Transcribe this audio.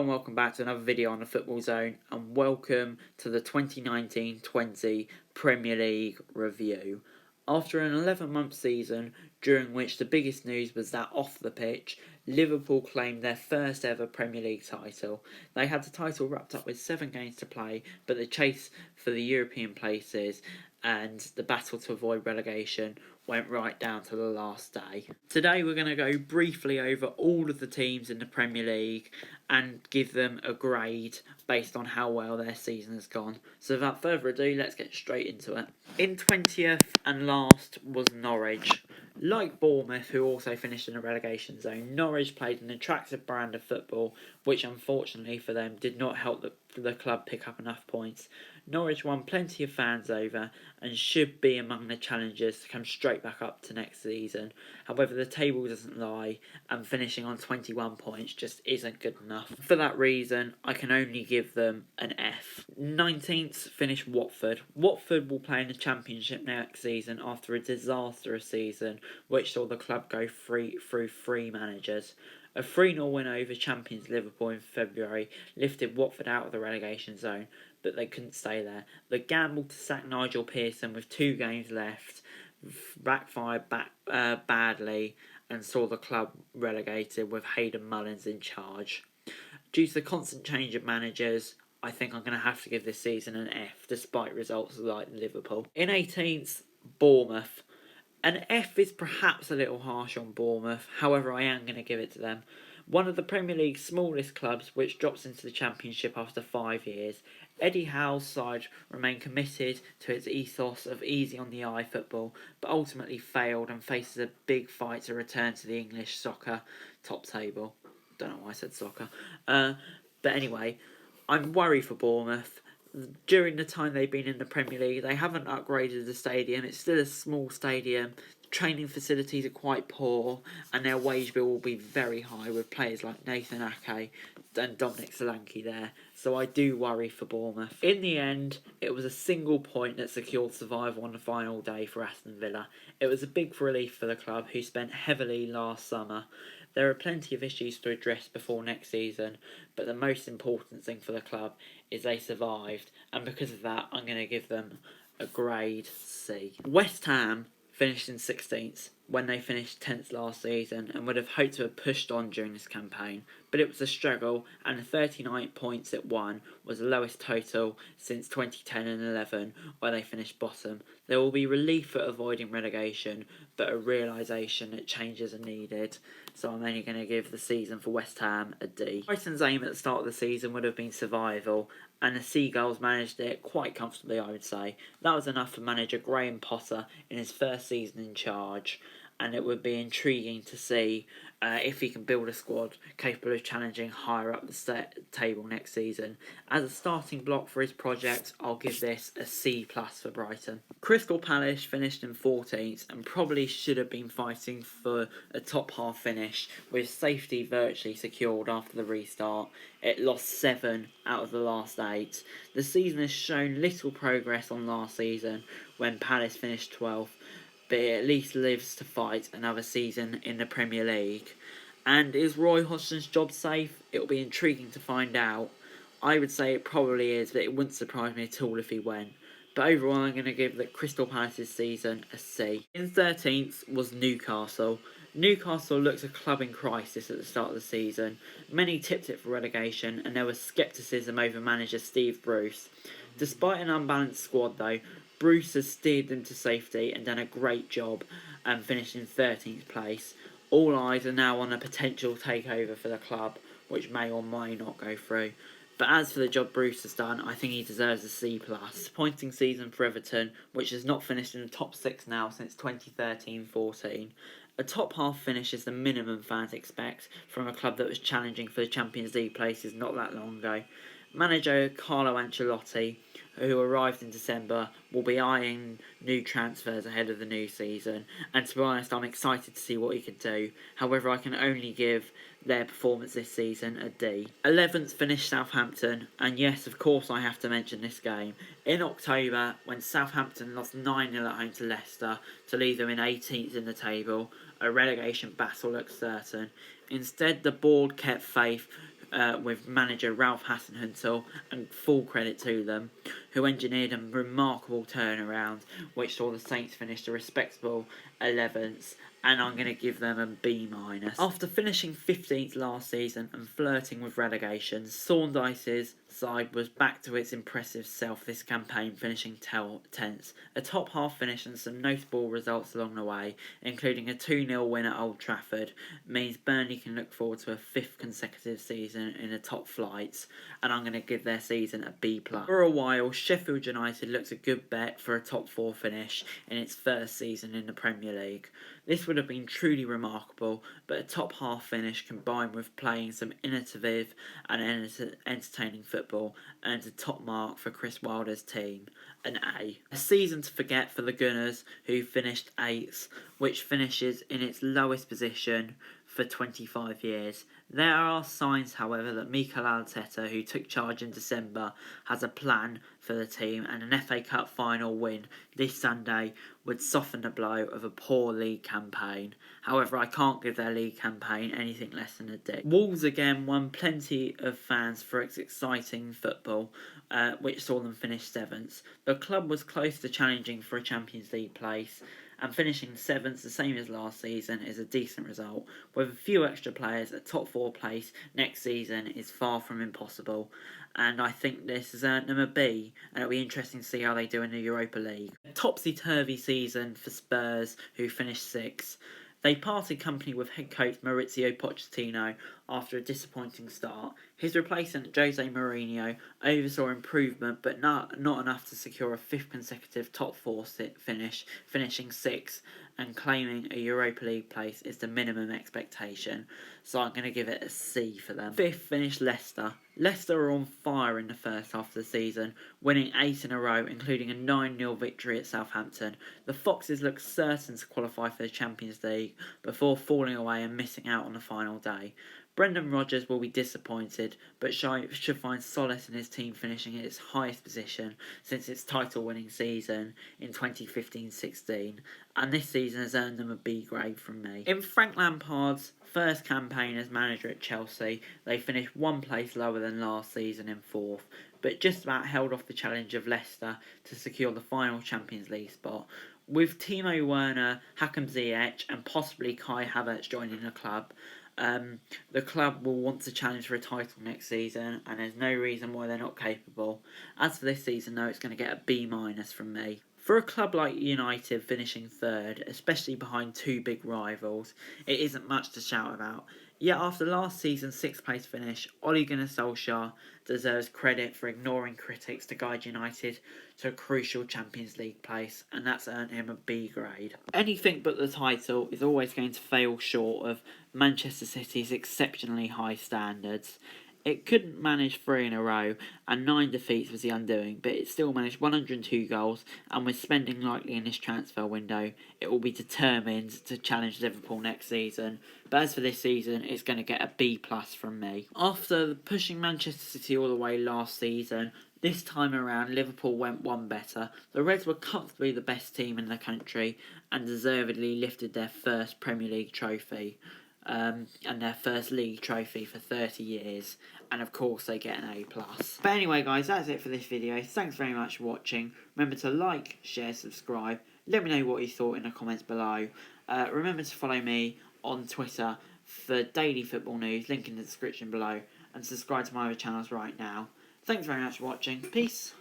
and welcome back to another video on the Football Zone, and welcome to the 2019-20 Premier League review. After an 11-month season, during which the biggest news was that off the pitch, Liverpool claimed their first ever Premier League title. They had the title wrapped up with 7 games to play, but the chase for the European places and the battle to avoid relegation went right down to the last day. Today we're going to go briefly over all of the teams in the Premier League and give them a grade based on how well their season has gone. So without further ado, let's get straight into it. In 20th and last was Norwich. Like Bournemouth, who also finished in the relegation zone, Norwich played an attractive brand of football, which unfortunately for them did not help the club pick up enough points. Norwich won plenty of fans over and should be among the challengers to come straight back up to next season. However, the table doesn't lie, and finishing on 21 points just isn't good enough. For that reason, I can only give them an F. 19th finished Watford. Watford will play in the Championship next season after a disastrous season, which saw the club go through 3 managers. A 3-0 win over champions Liverpool in February lifted Watford out of the relegation zone, but they couldn't stay there. The gamble to sack Nigel Pearson with 2 games left backfired badly and saw the club relegated with Hayden Mullins in charge. Due to the constant change of managers, I think I'm going to have to give this season an F, despite results like Liverpool. In 18th, Bournemouth. An F is perhaps a little harsh on Bournemouth, however I am going to give it to them. One of the Premier League's smallest clubs, which drops into the Championship after 5 years, Eddie Howe's side remained committed to its ethos of easy-on-the-eye football, but ultimately failed and faces a big fight to return to the English soccer top table. Don't know why I said soccer. But anyway, I'm worried for Bournemouth. During the time they've been in the Premier League, they haven't upgraded the stadium. It's still a small stadium. Training facilities are quite poor, and their wage bill will be very high with players like Nathan Ake and Dominic Solanke there. So I do worry for Bournemouth. In the end, it was a single point that secured survival on the final day for Aston Villa. It was a big relief for the club, who spent heavily last summer. There are plenty of issues to address before next season, but the most important thing for the club is they survived, and because of that, I'm going to give them a grade C. West Ham finished in 16th when they finished 10th last season and would have hoped to have pushed on during this campaign, but it was a struggle, and the 39 points it won was the lowest total since 2010 and 11 where they finished bottom. There will be relief for avoiding relegation, but a realisation that changes are needed, so I'm only going to give the season for West Ham a D. Brighton's aim at the start of the season would have been survival, and the Seagulls managed it quite comfortably, I would say. That was enough for manager Graham Potter in his first season in charge, and it would be intriguing to see if he can build a squad capable of challenging higher up the table next season. As a starting block for his project, I'll give this a C+ for Brighton. Crystal Palace finished in 14th and probably should have been fighting for a top half finish, with safety virtually secured after the restart. It lost 7 out of the last 8. The season has shown little progress on last season when Palace finished 12th, but it at least lives to fight another season in the Premier League. And is Roy Hodgson's job safe? It'll be intriguing to find out. I would say it probably is, but it wouldn't surprise me at all if he went. But overall, I'm going to give the Crystal Palace's season a C. In 13th was Newcastle. Newcastle looked a club in crisis at the start of the season. Many tipped it for relegation, and there was scepticism over manager Steve Bruce. Despite an unbalanced squad though, Bruce has steered them to safety and done a great job and finished in 13th place. All eyes are now on a potential takeover for the club, which may or may not go through. But as for the job Bruce has done, I think he deserves a C+. Disappointing season for Everton, which has not finished in the top 6 now since 2013-14. A top half finish is the minimum fans expect from a club that was challenging for the Champions League places not that long ago. Manager Carlo Ancelotti, who arrived in December, will be eyeing new transfers ahead of the new season, and to be honest, I'm excited to see what he can do. However, I can only give their performance this season a D. 11th finished Southampton, and yes, of course I have to mention this game. In October, when Southampton lost 9-0 at home to Leicester to leave them in 18th in the table, a relegation battle looked certain. Instead, the board kept faith with manager Ralph Hasenhüttl, and full credit to them, who engineered a remarkable turnaround which saw the Saints finish a respectable 11th, and I'm going to give them a B-. After finishing 15th last season and flirting with relegation, Thorndyce's side was back to its impressive self this campaign, finishing 10th. A top half finish and some notable results along the way, including a 2-0 win at Old Trafford, means Burnley can look forward to a 5th consecutive season in the top flights, and I'm going to give their season a B+. For a while, Sheffield United looks a good bet for a top 4 finish in its first season in the Premier League. This would have been truly remarkable, but a top half finish combined with playing some innovative and entertaining football earns a top mark for Chris Wilder's team, an A. A season to forget for the Gunners, who finished 8th, which finishes in its lowest position for 25 years. There are signs, however, that Mikel Arteta, who took charge in December, has a plan for the team, and an FA Cup final win this Sunday would soften the blow of a poor league campaign. However, I can't give their league campaign anything less than a D. Wolves again won plenty of fans for its exciting football, which saw them finish 7th. The club was close to challenging for a Champions League place, and finishing 7th, the same as last season, is a decent result. With a few extra players, a top 4 place next season is far from impossible, and I think this has earned them a B, and it'll be interesting to see how they do in the Europa League. A topsy-turvy season for Spurs, who finished 6th. They parted company with head coach Maurizio Pochettino after a disappointing start. His replacement, Jose Mourinho, oversaw improvement, but not enough to secure a 5th consecutive top 4 finish, finishing 6th, and claiming a Europa League place is the minimum expectation, so I'm going to give it a C for them. 5th finished Leicester. Leicester are on fire in the first half of the season, winning 8 in a row, including a 9-0 victory at Southampton. The Foxes look certain to qualify for the Champions League before falling away and missing out on the final day. Brendan Rodgers will be disappointed, but should find solace in his team finishing in its highest position since its title-winning season in 2015-16, and this season has earned them a B grade from me. In Frank Lampard's first campaign as manager at Chelsea, they finished 1 place lower than last season in 4th, but just about held off the challenge of Leicester to secure the final Champions League spot. With Timo Werner, Hakim Ziyech and possibly Kai Havertz joining the club, the club will want to challenge for a title next season, and there's no reason why they're not capable. As for this season, though, it's going to get a B- from me. For a club like United finishing 3rd, especially behind 2 big rivals, it isn't much to shout about. Yet after last season's 6th place finish, Ole Gunnar Solskjaer deserves credit for ignoring critics to guide United to a crucial Champions League place, and that's earned him a B grade. Anything but the title is always going to fail short of Manchester City's exceptionally high standards. It couldn't manage 3 in a row, and 9 defeats was the undoing, but it still managed 102 goals, and with spending likely in this transfer window, it will be determined to challenge Liverpool next season. But as for this season, it's going to get a B+ from me. After pushing Manchester City all the way last season, this time around Liverpool went one better. The Reds were comfortably the best team in the country, and deservedly lifted their first Premier League trophy. And their first league trophy for 30 years, and of course they get an A+. But anyway guys, that's it for this video. Thanks very much for watching. Remember to like, share, subscribe. Let me know what you thought in the comments below. Remember to follow me on Twitter for daily football news, link in the description below, and subscribe to my other channels right now. Thanks very much for watching. Peace.